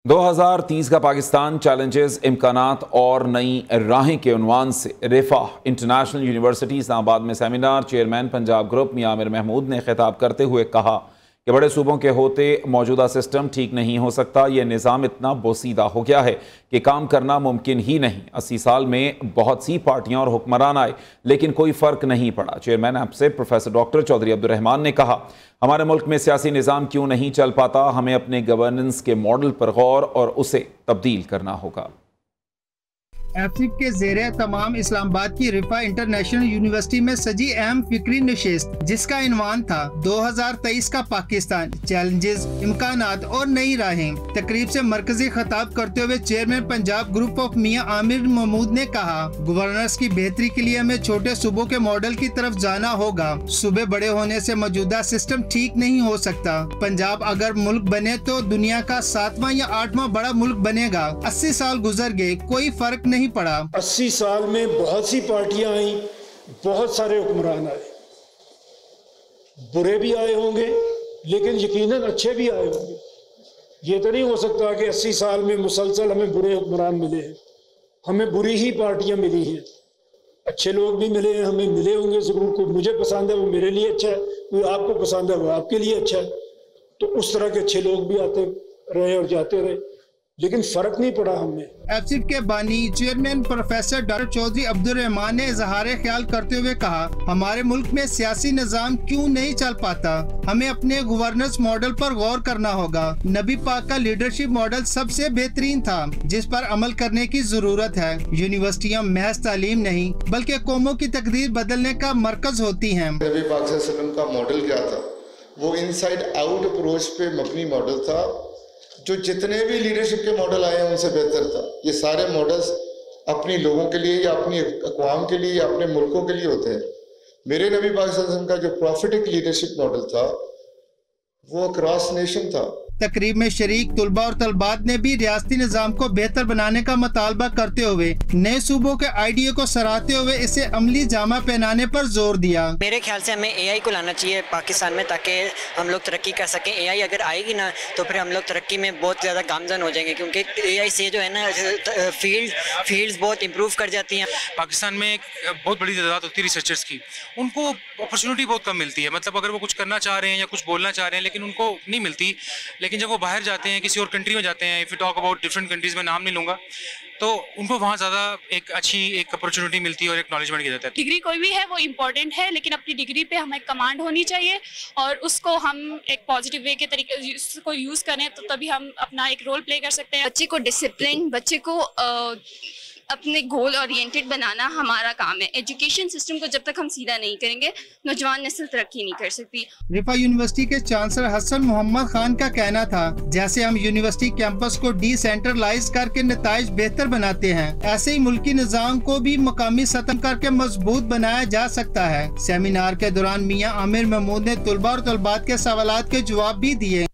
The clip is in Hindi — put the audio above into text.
2030 का पाकिस्तान चैलेंजेस, इम्कानात और नई राहें के उन्वान से रिफाह इंटरनेशनल यूनिवर्सिटी इस्लामाबाद में सेमिनार चेयरमैन पंजाब ग्रुप मियां आमिर महमूद ने खिताब करते हुए कहा कि बड़े सूबों के होते मौजूदा सिस्टम ठीक नहीं हो सकता। यह निज़ाम इतना बोसीदा हो गया है कि काम करना मुमकिन ही नहीं। 80 साल में बहुत सी पार्टियां और हुक्मरान आए लेकिन कोई फ़र्क नहीं पड़ा। चेयरमैन आपसे प्रोफेसर डॉक्टर चौधरी अब्दुर्रहमान ने कहा, हमारे मुल्क में सियासी निज़ाम क्यों नहीं चल पाता। हमें अपने गवर्नेंस के मॉडल पर गौर और उसे तब्दील करना होगा। एफसिप के ज़ेरे तमाम इस्लामाबाद की रिफा इंटरनेशनल यूनिवर्सिटी में सजी अहम फिक्री नशिस्त, जिसका इन्वान था 2023 का पाकिस्तान चैलेंजेस, इम्कानात और नई राहें। तकरीब से मरकजी खिताब करते हुए चेयरमैन पंजाब ग्रुप ऑफ मियां आमिर महमूद ने कहा, गवर्नेंस की बेहतरी के लिए हमें छोटे सूबों के मॉडल की तरफ जाना होगा। सूबे बड़े होने से मौजूदा सिस्टम ठीक नहीं हो सकता। पंजाब अगर मुल्क बने तो दुनिया का 7वां या 8वां बड़ा मुल्क बनेगा। 80 साल गुजर गए, कोई फर्क नहीं पड़ा। 80 साल में बहुत सी पार्टियां आई, बहुत सारे हुक्मरान आए, बुरे भी आए होंगे लेकिन यकीनन अच्छे भी आए होंगे। ये तो नहीं हो सकता कि 80 साल में मुसलसल हमें बुरे हुक्मरान मिले हैं। हमें बुरी ही पार्टियां मिली हैं, अच्छे लोग भी मिले हैं, हमें मिले होंगे जरूर। कोई मुझे पसंद है वो मेरे लिए अच्छा है, कोई आपको पसंद है वो आपके लिए अच्छा है। तो उस तरह के अच्छे लोग भी आते रहे और जाते रहे, लेकिन फर्क नहीं पड़ा हमें। एफसिप के बानी chairman professor doctor Chaudhry Abdurrahman ने इजहार ख्याल करते हुए कहा, हमारे मुल्क में सियासी निज़ाम क्यों नहीं चल पाता। हमें अपने गवर्नेंस मॉडल पर गौर करना होगा। नबी पाक का लीडरशिप मॉडल सबसे बेहतरीन था, जिस पर अमल करने की जरूरत है। यूनिवर्सिटियाँ महज तालीम नहीं बल्कि कौमों की तकदीर बदलने का मरकज होती है। नबी पाक सल्लल्लाहु अलैहि वसल्लम का मॉडल क्या था? वो इनसाइड आउट अप्रोच पे मबनी मॉडल था, जो जितने भी लीडरशिप के मॉडल आए हैं उनसे बेहतर था। ये सारे मॉडल्स अपने लोगों के लिए या अपनी अक़वाम के लिए या अपने मुल्कों के लिए होते हैं। मेरे नबी पाक सल्लल्लाहु अलैहि वसल्लम का जो प्रॉफिटिक लीडरशिप मॉडल था वो क्रॉस नेशन था। तकरीब में शरीक तुलबा और तलबात ने भी रियासती निज़ाम को बेहतर बनाने का मुतालबा करते हुए नए सूबों के आइडिया को सराहते हुए इसे अमली जामा पहनाने पर जोर दिया। मेरे ख्याल से हमें AI को लाना चाहिए पाकिस्तान में, ताकि हम लोग तरक्की कर सकें। AI अगर आएगी ना तो फिर हम लोग तरक्की में बहुत ज़्यादा गामजन हो जाएंगे, क्योंकि AI से जो है ना फील्ड्स बहुत इम्प्रूव कर जाती हैं। पाकिस्तान में एक बहुत बड़ी तादाद होती है रिसर्चर्स की, उनको अपॉर्चुनिटी बहुत कम मिलती है। मतलब अगर वो कुछ करना चाह रहे हैं या कुछ बोलना चाह रहे हैं लेकिन उनको नहीं मिलती। लेकिन जब वो बाहर जाते हैं, किसी और कंट्री में जाते हैं, if you talk about different countries में नाम नहीं लूँगा, तो उनको वहाँ ज़्यादा एक अच्छी एक अपॉर्चुनिटी मिलती है और एक्नॉलेजमेंट किया जाता है। डिग्री कोई भी है वो इम्पोर्टेंट है, लेकिन अपनी डिग्री पे हमें कमांड होनी चाहिए और उसको हम एक पॉजिटिव वे के तरीके उसको यूज़ करें तो तभी हम अपना एक रोल प्ले कर सकते हैं। बच्चे को डिसिप्लिन, बच्चे को अपने गोल ओरिएंटेड बनाना हमारा काम है। एजुकेशन सिस्टम को जब तक हम सीधा नहीं करेंगे, नौजवान नस्ल तरक्की नहीं कर सकती। रिफा यूनिवर्सिटी के चांसलर हसन मोहम्मद खान का कहना था, जैसे हम यूनिवर्सिटी कैंपस को डिसेंट्रलाइज करके नताइज बेहतर बनाते हैं, ऐसे ही मुल्की निज़ाम को भी मकामी सतह करके मजबूत बनाया जा सकता है। सेमिनार के दौरान मियां आमिर महमूद ने तुलबा और तलबात के सवालात के जवाब भी दिए।